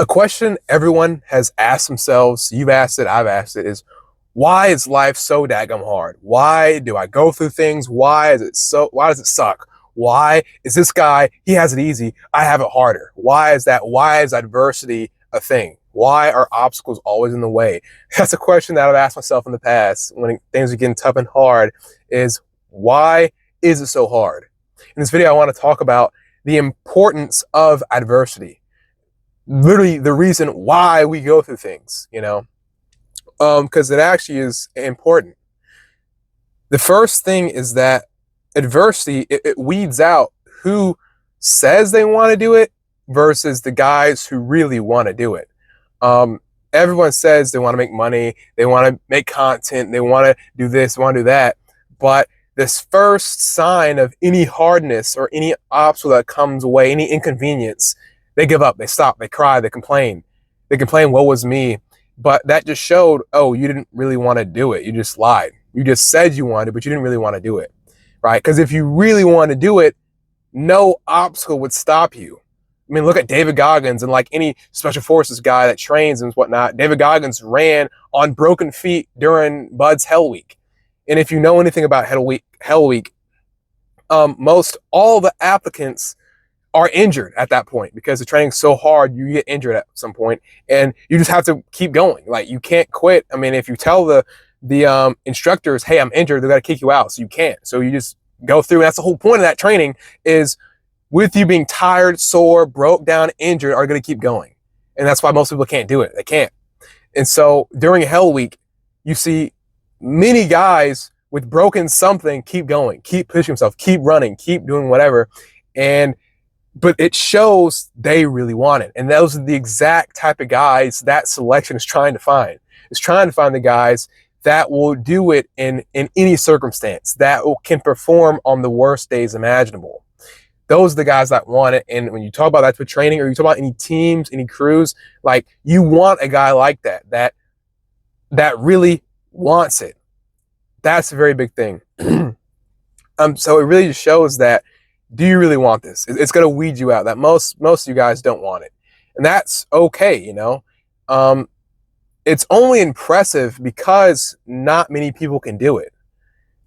A question everyone has asked themselves, you've asked it, I've asked it, is why is life so daggum hard? Why do I go through things? Why does it suck? Why is this guy, he has it easy, I have it harder? Why is that? Why is adversity a thing? Why are obstacles always in the way? That's a question that I've asked myself in the past when things are getting tough and hard, is why is it so hard? In this video, I want to talk about the importance of adversity. Literally the reason why we go through things, because it actually is important. The first thing is that adversity, it weeds out who says they want to do it versus the guys who really want to do it. Everyone says they want to make money, they want to make content, they want to do this, they want to do that. But this first sign of any hardness or any obstacle that comes away, any inconvenience, they give up, they stop, they cry, they complain. They complain, woe was me. But that just showed, oh, you didn't really want to do it. You just lied. You just said you wanted, but you didn't really want to do it, right? Because if you really want to do it, no obstacle would stop you. I mean, look at David Goggins and like any special forces guy that trains and whatnot. David Goggins ran on broken feet during Bud's Hell Week. And if you know anything about Hell Week, most all the applicants are injured at that point because the training's so hard, you get injured at some point and you just have to keep going. Like, you can't quit. I mean, if you tell the instructors, hey, I'm injured, they're going to kick you out. So you can't. So you just go through. And that's the whole point of that training, is with you being tired, sore, broke down, injured, are going to keep going. And that's why most people can't do it. They can't. And so during Hell Week, you see many guys with broken something keep going, keep pushing themselves, keep running, keep doing whatever. But it shows they really want it. And those are the exact type of guys that selection is trying to find. It's trying to find the guys that will do it in any circumstance, that can perform on the worst days imaginable. Those are the guys that want it. And when you talk about that for training, or you talk about any teams, any crews, like, you want a guy like that really wants it. That's a very big thing. So it really just shows that, do you really want this? It's going to weed you out. That most of you guys don't want it. And that's okay, It's only impressive because not many people can do it.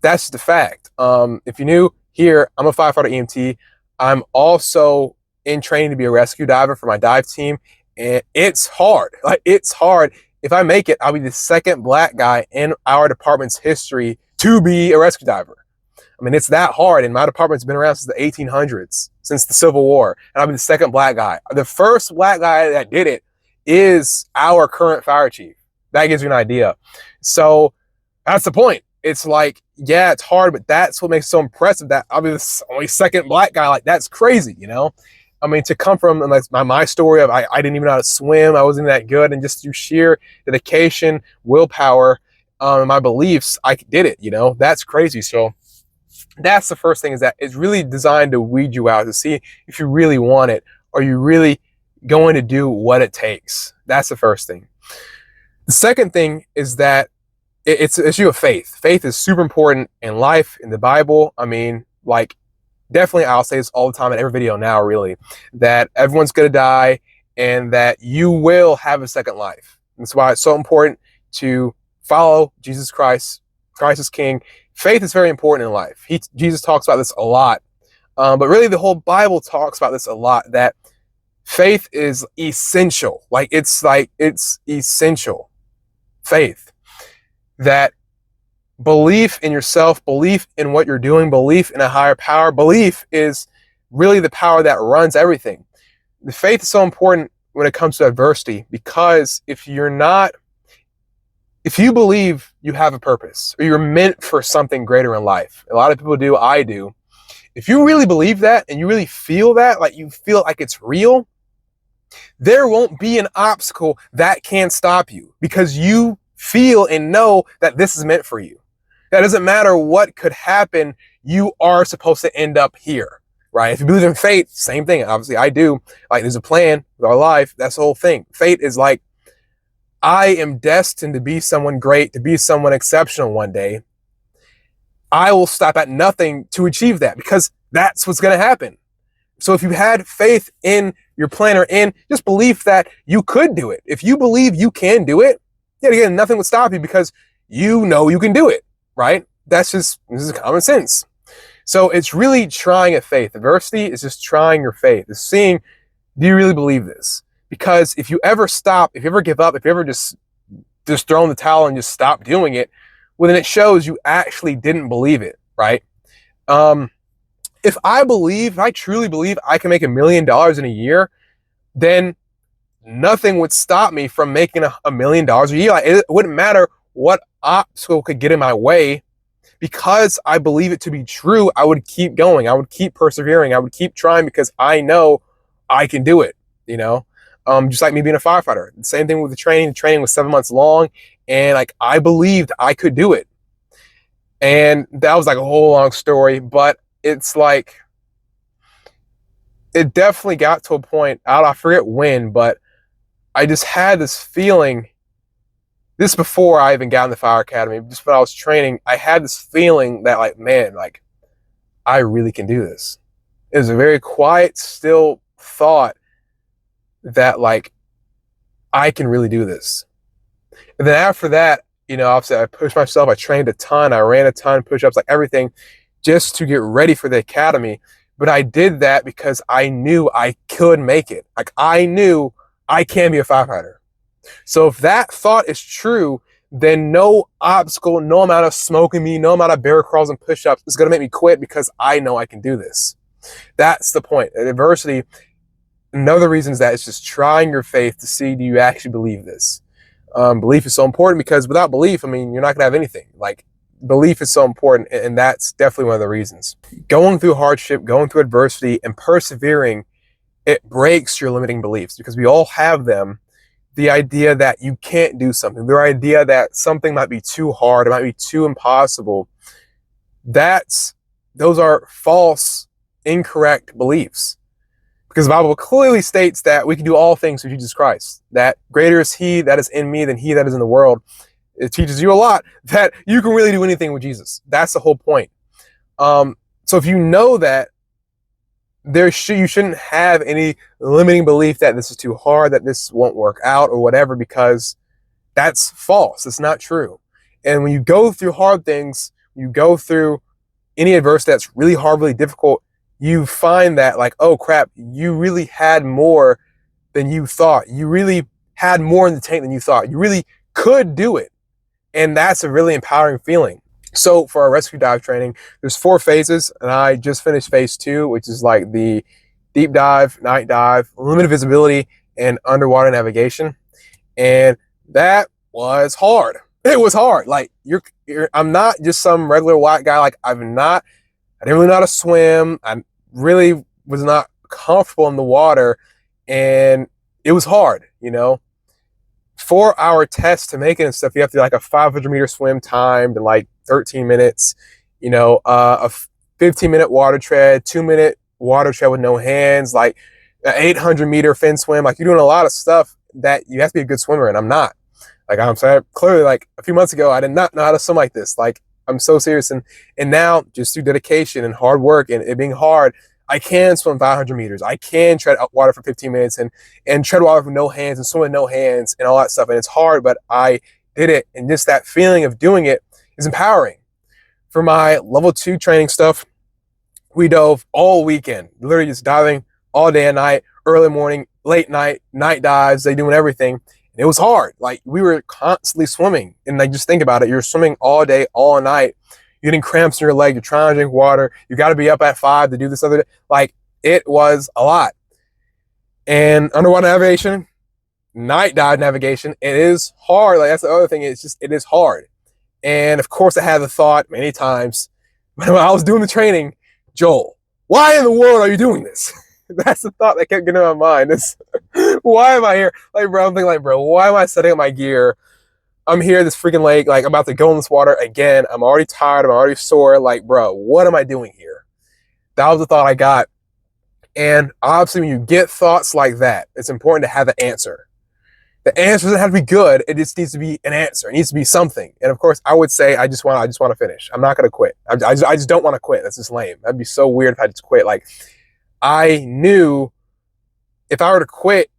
That's the fact. If you're new here, I'm a firefighter EMT. I'm also in training to be a rescue diver for my dive team. And it's hard. Like, it's hard. If I make it, I'll be the second black guy in our department's history to be a rescue diver. I mean, it's that hard, and my department's been around since the 1800s, since the Civil War, and I'll be the second black guy. The first black guy that did it is our current fire chief. That gives you an idea. So that's the point. It's like, yeah, it's hard, but that's what makes it so impressive, that I'll be the only second black guy. Like, that's crazy, I mean, to come from, like, my story of I didn't even know how to swim, I wasn't that good, and just through sheer dedication, willpower, and my beliefs, I did it, That's crazy. So that's the first thing, is that it's really designed to weed you out, to see if you really want it. Are you really going to do what it takes? That's the first thing. The second thing is that it's an issue of faith. Faith is super important in life, in the Bible. I mean, like, definitely, I'll say this all the time in every video now, really, that everyone's going to die and that you will have a second life. That's why it's so important to follow Jesus Christ. Christ is King. Faith is very important in life. Jesus talks about this a lot. But really, the whole Bible talks about this a lot, that faith is essential. It's essential. Faith. That belief in yourself, belief in what you're doing, belief in a higher power, belief is really the power that runs everything. The faith is so important when it comes to adversity, because if you believe you have a purpose, or you're meant for something greater in life, a lot of people do, I do. If you really believe that, and you really feel that, like you feel like it's real, there won't be an obstacle that can stop you, because you feel and know that this is meant for you. That doesn't matter what could happen, you are supposed to end up here, right? If you believe in fate, same thing. Obviously, I do. Like, there's a plan with our life. That's the whole thing. Fate is like, I am destined to be someone great, to be someone exceptional one day. I will stop at nothing to achieve that, because that's what's going to happen. So if you had faith in your plan or in just belief that you could do it, if you believe you can do it, yet again, nothing would stop you because you know you can do it, right? This is common sense. So it's really trying at faith. Adversity is just trying your faith. It's seeing, do you really believe this? Because if you ever stop, if you ever give up, if you ever just throw in the towel and just stop doing it, well, then it shows you actually didn't believe it, right? If I truly believe I can make $1 million in a year, then nothing would stop me from making $1 million a year. It wouldn't matter what obstacle could get in my way. Because I believe it to be true, I would keep going. I would keep persevering. I would keep trying because I know I can do it, you know? Just like me being a firefighter. The same thing with the training. The training was 7 months long, and like I believed I could do it. And that was like a whole long story, but it's like, it definitely got to a point, I forget when, but I just had this feeling, this before I even got in the fire academy, just when I was training, I had this feeling that like, man, like I really can do this. It was a very quiet, still thought that like, I can really do this. And then after that, you know, obviously I pushed myself, I trained a ton, I ran a ton, push-ups, like everything, just to get ready for the academy. But I did that because I knew I could make it. Like I knew I can be a firefighter. So if that thought is true, then no obstacle, no amount of smoking me, no amount of bear crawls and push-ups is going to make me quit because I know I can do this. That's the point. Adversity, another reason is that it's just trying your faith to see, do you actually believe this? Belief is so important because without belief, I mean, you're not going to have anything. Like belief is so important, and that's definitely one of the reasons. Going through hardship, going through adversity, and persevering, it breaks your limiting beliefs because we all have them. The idea that you can't do something, the idea that something might be too hard, it might be too impossible. Those are false, incorrect beliefs. Because the Bible clearly states that we can do all things through Jesus Christ. That greater is He that is in me than he that is in the world. It teaches you a lot that you can really do anything with Jesus. That's the whole point. So if you know that, you shouldn't have any limiting belief that this is too hard, that this won't work out or whatever, because that's false. It's not true. And when you go through hard things, you go through any adversity that's really hard, really difficult, you find that like, oh crap, you really had more than you thought. You really had more in the tank than you thought. You really could do it. And that's a really empowering feeling. So for our rescue dive training, there's 4 phases, and I just finished phase 2, which is like the deep dive, night dive, limited visibility, and underwater navigation. And that was hard. It was hard. Like I'm not just some regular white guy. Like I didn't really know how to swim. I really was not comfortable in the water, and it was hard, you know. 4-hour test to make it and stuff. You have to do like a 500-meter swim timed in like 13 minutes, you know, a 15-minute water tread, 2-minute water tread with no hands, like an 800-meter fin swim. Like you're doing a lot of stuff that you have to be a good swimmer, and I'm not. Like I'm sorry, clearly, like a few months ago, I did not know how to swim like this. Like I'm so serious, and now just through dedication and hard work and it being hard, I can swim 500 meters. I can tread water for 15 minutes and tread water with no hands and swim with no hands and all that stuff. And it's hard, but I did it. And just that feeling of doing it is empowering. For my level 2 training stuff, we dove all weekend, literally just diving all day and night, early morning, late night, night dives, they doing everything. And it was hard. Like we were constantly swimming. And like, just think about it. You're swimming all day, all night. You're getting cramps in your leg. You're trying to drink water. You got to be up at 5 to do this other. Like it was a lot. And underwater navigation, night dive navigation, it is hard. Like that's the other thing. It is hard. And of course, I had the thought many times when I was doing the training, Joel, why in the world are you doing this? That's the thought that kept getting in my mind. Why am I here? Like, bro, I'm thinking like, bro, why am I setting up my gear? I'm here at this freaking lake, like I'm about to go in this water again. I'm already tired. I'm already sore. Like, bro, what am I doing here? That was the thought I got. And obviously when you get thoughts like that, it's important to have the answer. The answer doesn't have to be good. It just needs to be an answer. It needs to be something. And of course I would say, I just want to finish. I'm not going to quit. I just don't want to quit. That's just lame. That'd be so weird if I just quit. Like I knew if I were to quit,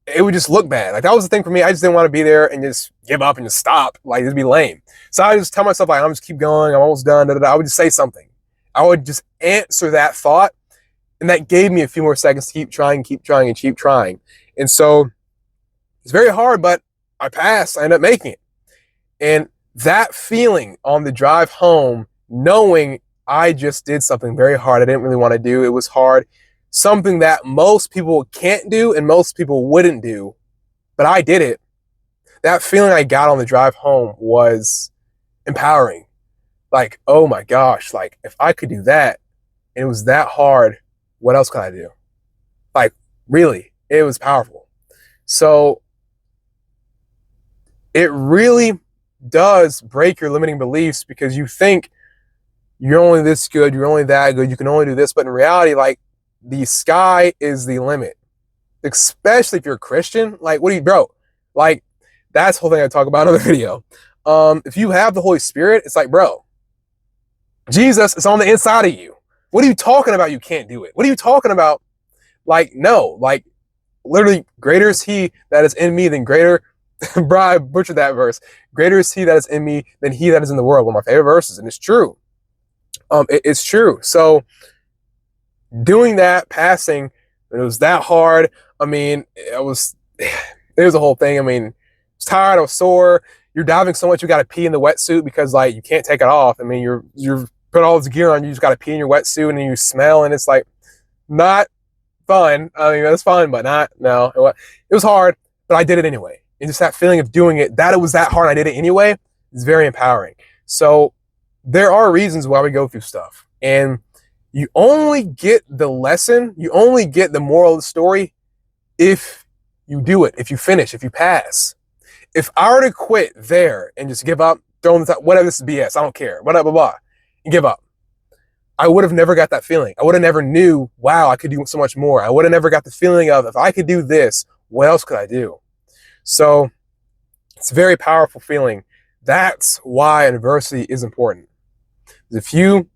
it would just look bad. Like that was the thing for me. I just didn't want to be there and just give up and just stop. Like it'd be lame. So I just tell myself like I'm just keep going. I'm almost done. Da, da, da. I would just say something. I would just answer that thought, and that gave me a few more seconds to keep trying, and keep trying. And so it's very hard, but I passed. I ended up making it. And that feeling on the drive home, knowing I just did something very hard I didn't really want to do. It was hard. Something that most people can't do and most people wouldn't do, but I did it. That feeling I got on the drive home was empowering. Like, oh my gosh, like if I could do that and it was that hard, what else could I do? Like, really, it was powerful. So it really does break your limiting beliefs because you think you're only this good, you're only that good, you can only do this. But in reality, like the sky is the limit, especially if you're a Christian. Like, what do you, bro? Like, that's the whole thing I talk about in the video. If you have the Holy Spirit, it's like, bro, Jesus is on the inside of you. What are you talking about? You can't do it. What are you talking about? Like, no, like literally greater is he that is in me than greater. Bro, I butchered that verse. Greater is he that is in me than he that is in the world. One of my favorite verses, and it's true. It's true. So doing that, passing, it was that hard. I mean, it was a whole thing. I mean, I was tired, I was sore. You're diving so much, you got to pee in the wetsuit because like you can't take it off. I mean, you're put all this gear on, you just got to pee in your wetsuit, and you smell, and it's like not fun. I mean, that's fun, but no. It was hard, but I did it anyway. And just that feeling of doing it, that it was that hard, I did it anyway, is very empowering. So there are reasons why we go through stuff. And you only get the lesson, you only get the moral of the story if you do it, if you finish, if you pass. If I were to quit there and just give up, throw in the top, whatever, this is BS, I don't care, blah, blah, blah, and give up, I would have never got that feeling. I would have never knew, wow, I could do so much more. I would have never got the feeling of, if I could do this, what else could I do? So it's a very powerful feeling. That's why adversity is important. There's a few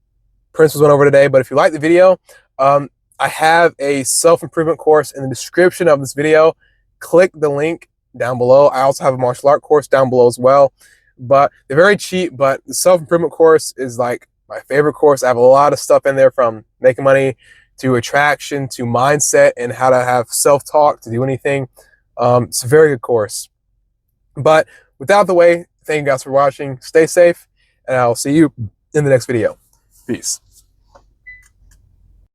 principles went over today, but if you like the video, I have a self-improvement course in the description of this video. Click the link down below. I also have a martial art course down below as well, but they're very cheap. But the self-improvement course is like my favorite course. I have a lot of stuff in there, from making money to attraction to mindset and how to have self-talk to do anything. It's a very good course. But without the way, thank you guys for watching. Stay safe, and I'll see you in the next video. Peace.